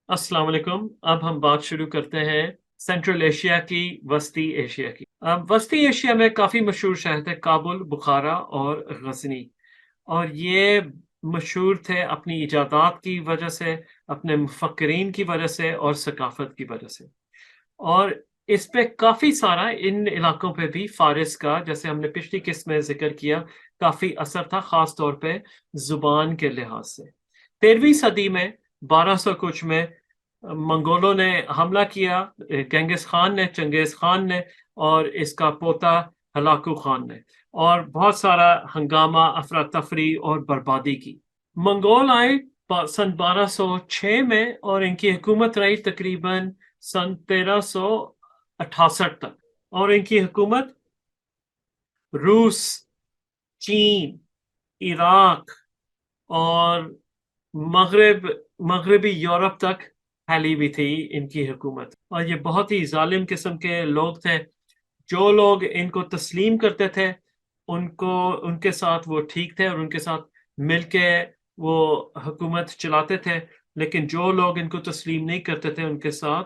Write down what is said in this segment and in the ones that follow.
अस्सलाम वालेकुम। अब हम बात शुरू करते हैं सेंट्रल एशिया की, वस्ती एशिया की। अब वस्ती एशिया में काफ़ी मशहूर शहर थे काबुल, बुखारा और गजनी। और ये मशहूर थे अपनी इजादात की वजह से, अपने मुफक्किरीन की वजह से और सकाफत की वजह से। और इस पे काफ़ी सारा इन इलाकों पे भी फ़ारिस का, जैसे हमने पिछली किस्त में ज़िक्र किया, काफ़ी असर था, ख़ास तौर पे ज़ुबान के लिहाज से। 13वीं सदी में 1200 कुछ में मंगोलों ने हमला किया, गेंगिस खान ने, चंगेज़ खान ने और इसका पोता हलाकू खान ने, और बहुत सारा हंगामा, अफरा तफरी और बर्बादी की। मंगोल आए सन 1206 में और इनकी हुकूमत रही तकरीबन सन 1368 तक। और इनकी हुकूमत रूस, चीन, इराक और मगरब मगरबी यूरोप तक फैली हुई थी इनकी हुकूमत। और ये बहुत ही जालिम किस्म के लोग थे। जो लोग इनको तस्लीम करते थे, उनको, उनके साथ वो ठीक थे और उनके साथ मिलके वो हुकूमत चलाते थे। लेकिन जो लोग इनको तस्लीम नहीं करते थे, उनके साथ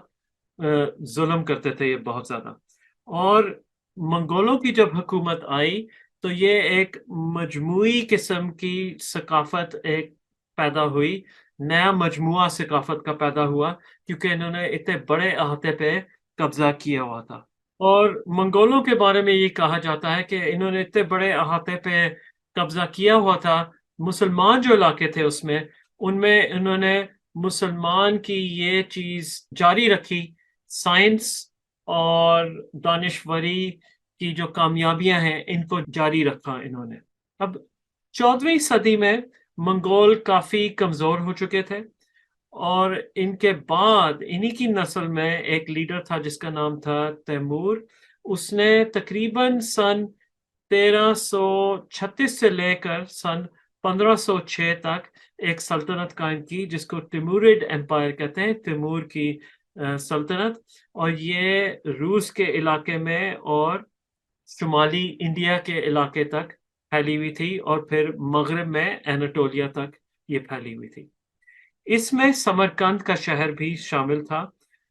जुल्म करते थे ये बहुत ज्यादा। और मंगोलों की जब हुकूमत आई, तो ये एक मजमूई किस्म की सकाफत एक पैदा हुई, नया मजमुआ सकाफत का पैदा हुआ, क्योंकि इन्होंने इतने बड़े अहाते पे कब्जा किया हुआ था। और मंगोलों के बारे में ये कहा जाता है कि इन्होंने इतने बड़े अहाते पे कब्जा किया हुआ था। मुसलमान जो इलाके थे उसमें, उनमें इन्होंने मुसलमान की ये चीज जारी रखी, साइंस और दानिशवरी की जो कामयाबियां हैं, इनको जारी रखा इन्होंने। अब 14वीं सदी में मंगोल काफी कमजोर हो चुके थे। और इनके बाद इन्हीं की नस्ल में एक लीडर था जिसका नाम था तैमूर। उसने तकरीबन सन 1336 से लेकर सन 1506 तक एक सल्तनत कायम की, जिसको तिमूरिड एम्पायर कहते हैं, तिमूर की सल्तनत। और ये रूस के इलाके में और शुमाली इंडिया के इलाके तक फैली हुई थी, और फिर मगरब में एनाटोलिया तक ये फैली हुई थी। इसमें समरकंद का शहर भी शामिल था।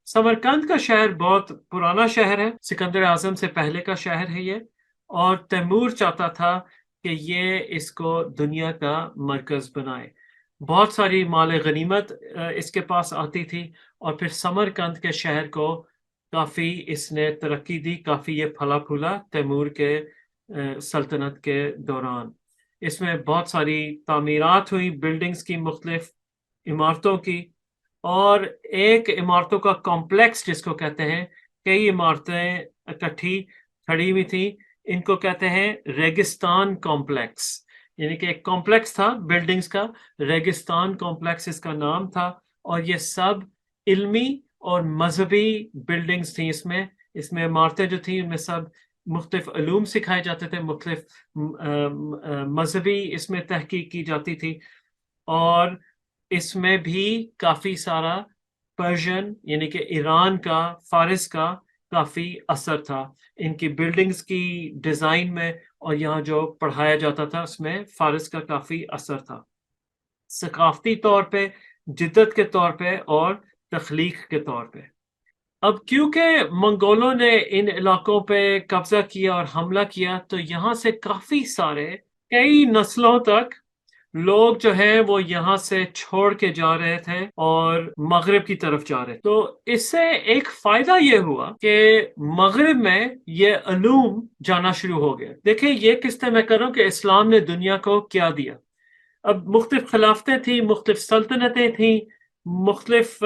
समरकंद का शहर बहुत पुराना शहर है, सिकंदर आजम से पहले का शहर है ये। और तैमूर चाहता था कि ये इसको दुनिया का मरकज बनाए। बहुत सारी माल गनीमत इसके पास आती थी। और फिर समरकंद के शहर को काफी इसने तरक्की दी, काफी ये फला फूला तैमूर के सल्तनत के दौरान। इसमें बहुत सारी तामीरात हुई, बिल्डिंग्स की, मुख्तलिफ इमारतों की। और एक इमारतों का कॉम्प्लेक्स जिसको कहते हैं, कई इमारतें इकट्ठी खड़ी हुई थी, इनको कहते हैं रेगिस्तान कॉम्प्लेक्स। यानी कि एक कॉम्प्लेक्स था बिल्डिंग्स का, रेगिस्तान कॉम्प्लेक्स इसका नाम था। और ये सब इल्मी और मजहबी बिल्डिंग्स थी। इसमें इसमें इमारतें जो थी, उनमें सब मुख्तलिफ अलूम सिखाए जाते थे, मुख्तलिफ मजहबी इसमें तहकीक की जाती थी। और इसमें भी काफी सारा पर्शियन, यानी कि ईरान का, फारिस का काफी असर था इनकी बिल्डिंग्स की डिजाइन में। और यहाँ जो पढ़ाया जाता था, उसमें फारिस का काफी असर था, सकाफती तौर पे, जिद्दत के तौर पे और तख्लीक के तौर पे। अब क्योंकि मंगोलों ने इन इलाकों पे कब्जा किया और हमला किया, तो यहाँ से काफी सारे, कई नस्लों तक लोग जो है वो यहाँ से छोड़ के जा रहे थे और मगरिब की तरफ जा रहे। तो इससे एक फायदा ये हुआ कि मगरिब में ये अलूम जाना शुरू हो गया। देखिए, ये किस्तें मैं कर रहा हूँ कि इस्लाम ने दुनिया को क्या दिया। अब मुख्तलिफ खिलाफतें थी, मुख्तलिफ सल्तनतें थी, मुख्तलिफ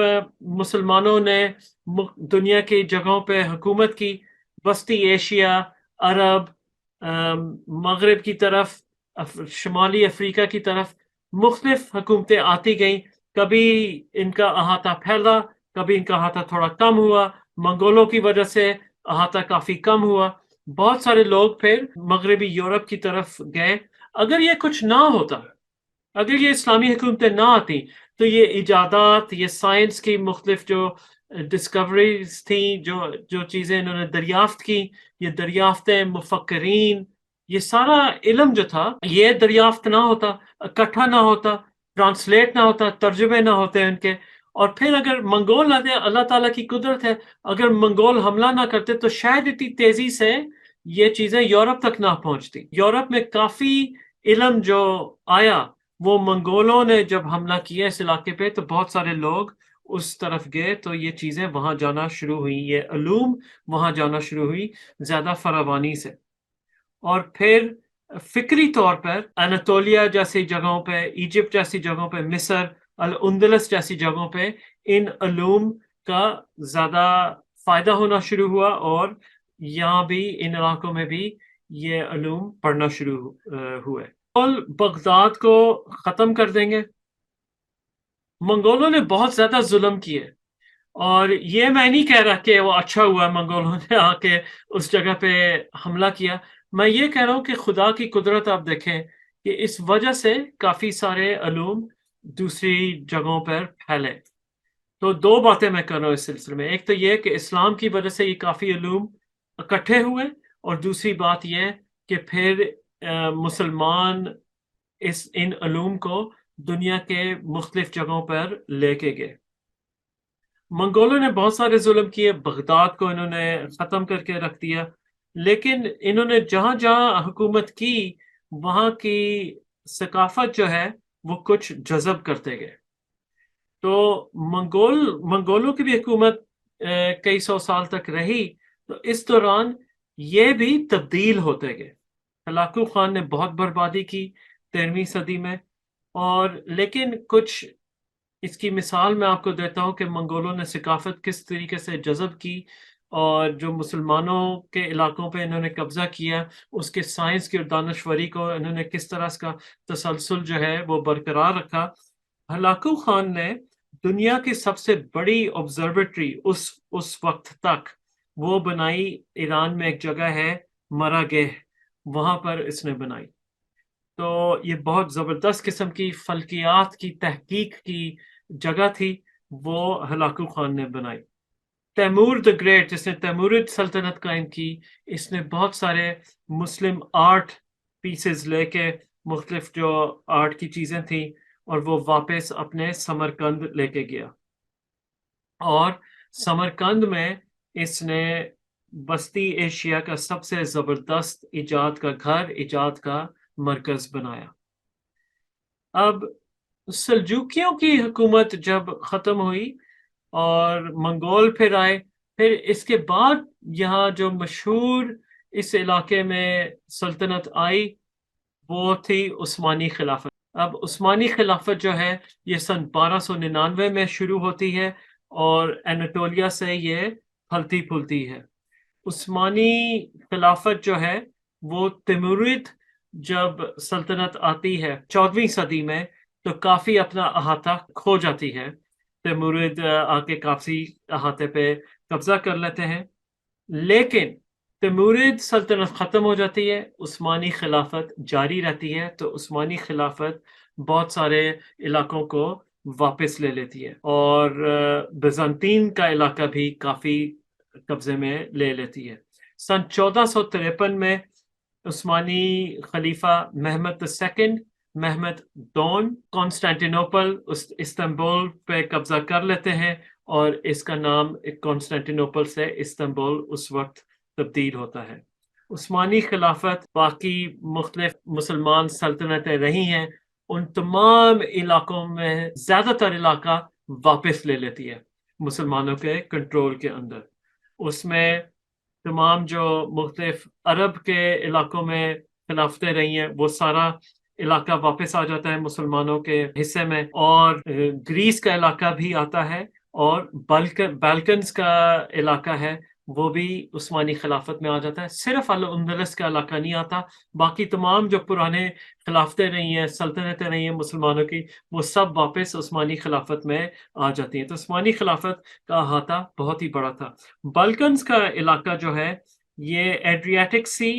मुसलमानों ने दुनिया की जगहों पे हुकूमत की। वस्ती एशिया, अरब, मगरिब की तरफ, शुमाली अफ्रीका की तरफ मुख्तलिफ हुकूमतें आती गईं। कभी इनका अहाता फैला, कभी इनका अहाता थोड़ा कम हुआ। मंगोलों की वजह से अहाता काफी कम हुआ। बहुत सारे लोग फिर मगरबी यूरोप की तरफ गए। अगर ये कुछ ना होता, अगर ये इस्लामी हुकूमतें ना आती, तो ये इजादात, ये साइंस की मुख्तलिफ जो डिस्कवरीज थी, जो जो चीज़ें इन्होंने दरियाफ्त की, ये दरियाफ्तें, मुफक्करीन, ये सारा इल्म जो था, ये दरियाफ्त ना होता, इकट्ठा ना होता, ट्रांसलेट ना होता, तर्जुमे ना होते उनके, اور پھر اگر منگول آتے، اللہ تعالیٰ کی قدرت ہے، اگر منگول حملہ نہ کرتے تو شاید اتنی تیزی سے یہ چیزیں یورپ تک نہ پہنچتی. یورپ میں کافی علم جو آیا وہ منگولوں نے جب حملہ کیا اس علاقے پہ تو بہت سارے لوگ اس طرف گئے، تو یہ چیزیں وہاں جانا شروع ہوئی، یہ علوم وہاں جانا شروع ہوئی زیادہ فراوانی سے. اور پھر فکری طور پر اناتولیا جیسی جگہوں پہ، ایجپٹ جیسی جگہوں پہ، مصر، الاندلس جیسی جگہوں پہ ان علوم کا زیادہ فائدہ ہونا شروع ہوا، اور یہاں بھی ان علاقوں میں بھی یہ علوم پڑھنا شروع ہوئے. بغداد کو ختم کر دیں گے. منگولوں نے بہت زیادہ ظلم کیے، اور یہ میں نہیں کہہ رہا کہ وہ اچھا ہوا منگولوں نے آ کے اس جگہ پہ حملہ کیا. میں یہ کہہ رہا ہوں کہ خدا کی قدرت آپ دیکھیں کہ اس وجہ سے کافی سارے علوم دوسری جگہوں پر پھیلے. تو دو باتیں میں کر رہا ہوں اس سلسلے میں. ایک تو یہ کہ اسلام کی وجہ سے یہ کافی علوم اکٹھے ہوئے، اور دوسری بات یہ کہ پھر مسلمان ان علوم کو دنیا کے مختلف جگہوں پر لے کے گئے. منگولوں نے بہت سارے ظلم کیے، بغداد کو انہوں نے ختم کر کے رکھ دیا، لیکن انہوں نے جہاں جہاں حکومت کی وہاں کی ثقافت جو ہے وہ کچھ جذب کرتے گئے. تو منگولوں کی بھی حکومت کئی سو سال تک رہی، تو اس دوران یہ بھی تبدیل ہوتے گئے. ہلاکو خان نے بہت بربادی کی 13ویں صدی میں، اور لیکن کچھ اس کی مثال میں آپ کو دیتا ہوں کہ منگولوں نے ثقافت کس طریقے سے جذب کی، اور جو مسلمانوں کے علاقوں پہ انہوں نے قبضہ کیا اس کے سائنس کی اور دانشوری کو انہوں نے کس طرح اس کا تسلسل جو ہے وہ برقرار رکھا. ہلاکو خان نے دنیا کی سب سے بڑی آبزرویٹری اس وقت تک وہ بنائی، ایران میں ایک جگہ ہے مراگہ، وہاں پر اس نے بنائی. تو یہ بہت زبردست قسم کی فلکیات کی تحقیق کی جگہ تھی، وہ ہلاکو خان نے بنائی. تیمور دی گریٹ جس نے تیمورید سلطنت قائم کی، اس نے بہت سارے مسلم آرٹ پیسز لے کے، مختلف جو آرٹ کی چیزیں تھیں، اور وہ واپس اپنے سمرقند لے کے گیا. اور سمرقند میں اس نے وسطی ایشیا کا سب سے زبردست ایجاد کا گھر، ایجاد کا مرکز بنایا. اب سلجوکیوں کی حکومت جب ختم ہوئی اور منگول پھر آئے، پھر اس کے بعد یہاں جو مشہور اس علاقے میں سلطنت آئی وہ تھی عثمانی خلافت. اب عثمانی خلافت جو ہے یہ سن 1299 میں شروع ہوتی ہے، اور اناٹولیا سے یہ پھلتی پھولتی ہے. عثمانی خلافت جو ہے وہ تیمورید جب سلطنت آتی ہے 14ویں صدی میں تو کافی اپنا احاطہ کھو جاتی ہے. تیمورید آ کے کافی احاطے پہ قبضہ کر لیتے ہیں، لیکن تیمورید سلطنت ختم ہو جاتی ہے، عثمانی خلافت جاری رہتی ہے. تو عثمانی خلافت بہت سارے علاقوں کو واپس لے لیتی ہے، اور بیزنطین کا علاقہ بھی کافی قبضے میں لے لیتی ہے. سن 1453 میں عثمانی خلیفہ محمد II، محمد دون، کانسٹینٹینوپل استنبول پہ قبضہ کر لیتے ہیں، اور اس کا نام کانسٹینٹینوپل سے استنبول اس وقت تبدیل ہوتا ہے. عثمانی خلافت باقی مختلف مسلمان سلطنتیں رہی ہیں، ان تمام علاقوں میں زیادہ تر علاقہ واپس لے لیتی ہے مسلمانوں کے کنٹرول کے اندر. اس میں تمام جو مختلف عرب کے علاقوں میں خلافتیں رہی ہیں وہ سارا علاقہ واپس آ جاتا ہے مسلمانوں کے حصے میں، اور گریس کا علاقہ بھی آتا ہے، اور بالکنز کا علاقہ ہے وہ بھی عثمانی خلافت میں آ جاتا ہے. صرف الاندلس کا علاقہ نہیں آتا، باقی تمام جو پرانے خلافتیں رہی ہیں، سلطنتیں رہی ہیں مسلمانوں کی، وہ سب واپس عثمانی خلافت میں آ جاتی ہیں. تو عثمانی خلافت کا احاطہ بہت ہی بڑا تھا. بالکنز کا علاقہ جو ہے یہ ایڈریاٹک سی،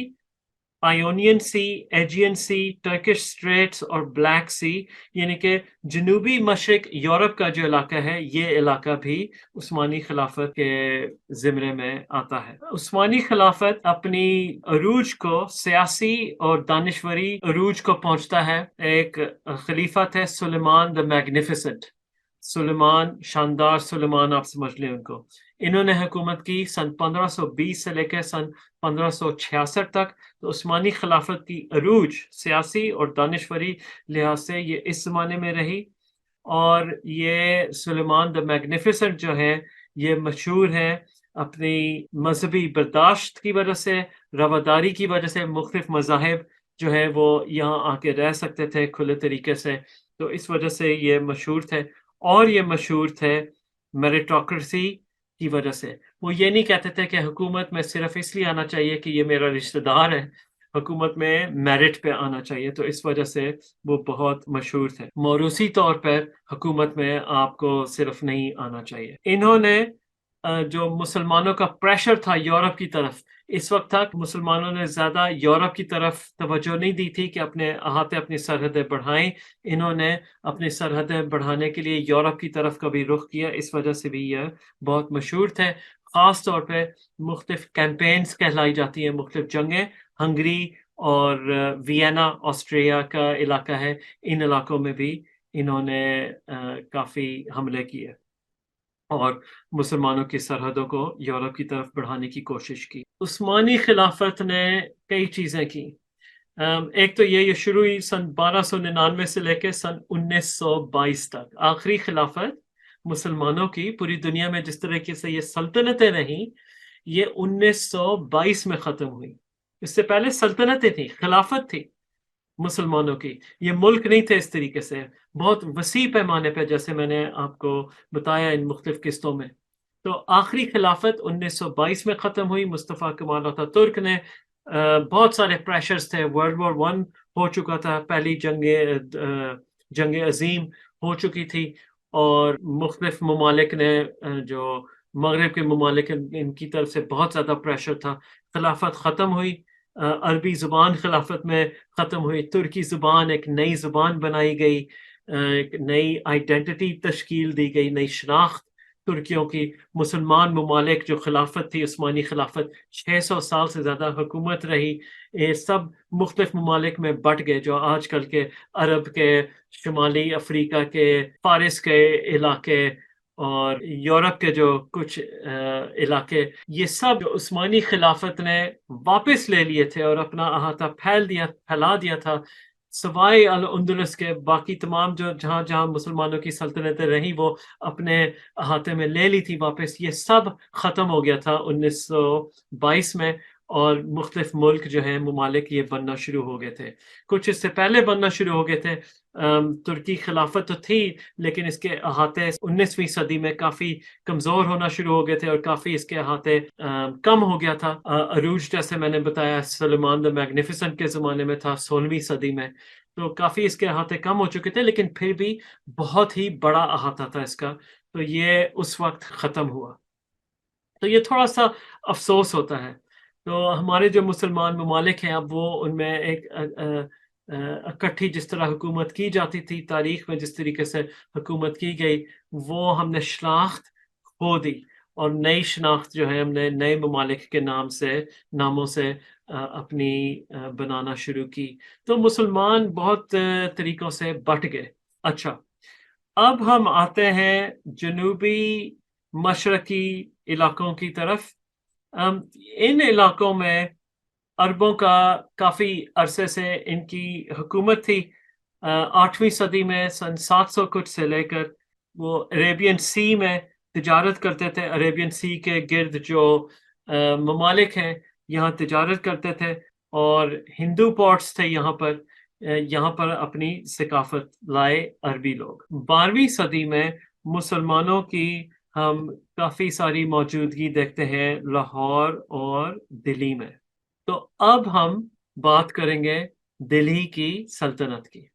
آئیونین سی، ایجین سی، ٹرکش اسٹریٹس اور بلیک سی، یعنی کہ جنوبی مشرق یورپ کا جو علاقہ ہے یہ علاقہ بھی عثمانی خلافت کے زمرے میں آتا ہے. عثمانی خلافت اپنی عروج کو، سیاسی اور دانشوری عروج کو پہنچتا ہے. ایک خلیفہ تھے سلیمان دی میگنیفیسنٹ. सुलेमान, शानदार सुलेमान आप समझ लें उनको। इन्होंने हुकूमत की सन 1520 से लेकर सन 1566 तक। तो उस्मानी खिलाफत की अरूज सियासी और दानिशवरी लिहाज से ये इस ज़माने में रही। और ये सुलेमान द मैग्निफिसेंट जो है ये मशहूर है अपनी मजहबी बर्दाश्त की वजह से, रवादारी की वजह से। मुख्तलिफ मज़ाहिब जो है वो यहाँ आके रह सकते थे खुले तरीके से, तो इस वजह से ये मशहूर थे। और ये मशहूर थे मेरिटोक्रेसी की वजह से। वो ये नहीं कहते थे कि हुकूमत में सिर्फ इसलिए आना चाहिए कि ये मेरा रिश्तेदार है, हुकूमत में मेरिट पे आना चाहिए, तो इस वजह से वो बहुत मशहूर थे। मौरूसी तौर पर हुकूमत में आपको सिर्फ नहीं आना चाहिए। इन्होंने जो मुसलमानों का प्रेशर था यूरोप की तरफ, इस वक्त तक मुसलमानों ने ज़्यादा यूरोप की तरफ तवज्जो नहीं दी थी कि अपने अहाते अपनी सरहदें बढ़ाएं। इन्होंने अपनी सरहदें बढ़ाने के लिए यूरोप की तरफ का भी रुख किया, इस वजह से भी यह बहुत मशहूर थे। ख़ास तौर पे मुख्तलिफ कैंपेन्स कहलाई जाती हैं, मुख्तलिफ जंगें। हंगरी और वियना ऑस्ट्रिया का इलाका है, इन इलाकों में भी इन्होंने काफ़ी हमले किए और मुसलमानों की सरहदों को यूरोप की तरफ बढ़ाने की कोशिश की। उस्मानी खिलाफत ने कई चीज़ें की। एक तो ये शुरू हुई सन 1299 से लेकर सन 1922 तक। आखिरी खिलाफत मुसलमानों की पूरी दुनिया में जिस तरीके से ये सल्तनतें रहीं, ये 1922 में ख़त्म हुई। इससे पहले सल्तनतें थी, खिलाफत थी मुसलमानों की। ये मुल्क नहीं थे इस तरीके से, बहुत वसी पैमाने पे, जैसे मैंने आपको बताया इन मुख्तलिफ किस्तों में। तो आखिरी खिलाफत 1922 में ख़त्म हुई मुस्तफ़ा कमाल अतातुर्क ने। बहुत सारे प्रेशर्स थे, वर्ल्ड वॉर वन हो चुका था, पहली जंग अजीम हो चुकी थी, और मुख्तलिफ ममालिक ने जो मगरब के ममालिक इनकी तरफ से बहुत ज़्यादा प्रेशर था। खिलाफत ख़त्म हुई, अरबी ज़ुबान खिलाफत में ख़त्म हुई, तुर्की ज़ुबान एक नई ज़ुबान बनाई गई, एक नई आइडेंटिटी तश्कील दी गई, नई शनाख्त तुर्कियों की। मुसलमान ममालिक जो खिलाफत थी, उस्मानी खिलाफत 600 साल से ज़्यादा हुकूमत रही। ये सब मुख्तलिफ ममालिक में बट गए, जो आजकल के अरब के, शुमाली अफ्रीका के, फारिस के इलाके और यूरोप के जो कुछ इलाके, ये सब उस्मानी खिलाफत ने वापस ले लिए थे और अपना अहाता फैला दिया था। सवाए अल अंदलस के बाकी तमाम जो जहाँ जहाँ मुसलमानों की सल्तनतें रहीं, वो अपने अहाते में ले ली थी वापस। ये सब ख़त्म हो गया था 1922 में, और मुख्तलिफ मुल्क जो हैं ममालिक ये बनना शुरू हो गए थे। कुछ इससे पहले बनना शुरू हो गए थे। तुर्की खिलाफत तो थी, लेकिन इसके अहाते 19वीं सदी में काफ़ी कमज़ोर होना शुरू हो गए थे और काफ़ी इसके अहाते कम हो गया था। अरूज जैसे मैंने बताया सुलेमान द मैग्निफिसेंट के ज़माने में था 16वीं सदी में, तो काफ़ी इसके अहाते कम हो चुके थे, लेकिन फिर भी बहुत ही बड़ा अहाता था इसका। तो ये उस वक्त ख़त्म हुआ, तो ये थोड़ा सा अफसोस होता है। तो हमारे जो मुसलमान ममालिक हैं, अब वो उनमें एक इकट्ठी जिस तरह हुकूमत की जाती थी, तारीख में जिस तरीके से हुकूमत की गई, वो हमने शनाख्त खो दी, और नई शनाख्त जो है हमने नए ममालिक के नामों से अपनी बनाना शुरू की। तो मुसलमान बहुत तरीक़ों से बट गए। अच्छा, अब हम आते हैं जनूबी मशरकी इलाकों की तरफ। इन इलाकों में अरबों का काफ़ी अरसे से इनकी हुकूमत थी। 8वीं सदी में सन 700 कुछ से लेकर वो अरेबियन सी में तिजारत करते थे। अरेबियन सी के गिर्द जो ममालिक हैं, यहाँ तिजारत करते थे, और हिंदू पोर्ट्स थे यहाँ पर अपनी सकाफत लाए अरबी लोग। 12वीं सदी में मुसलमानों की हम काफ़ी सारी मौजूदगी देखते हैं लाहौर और दिल्ली में। तो अब हम बात करेंगे दिल्ली की सल्तनत की।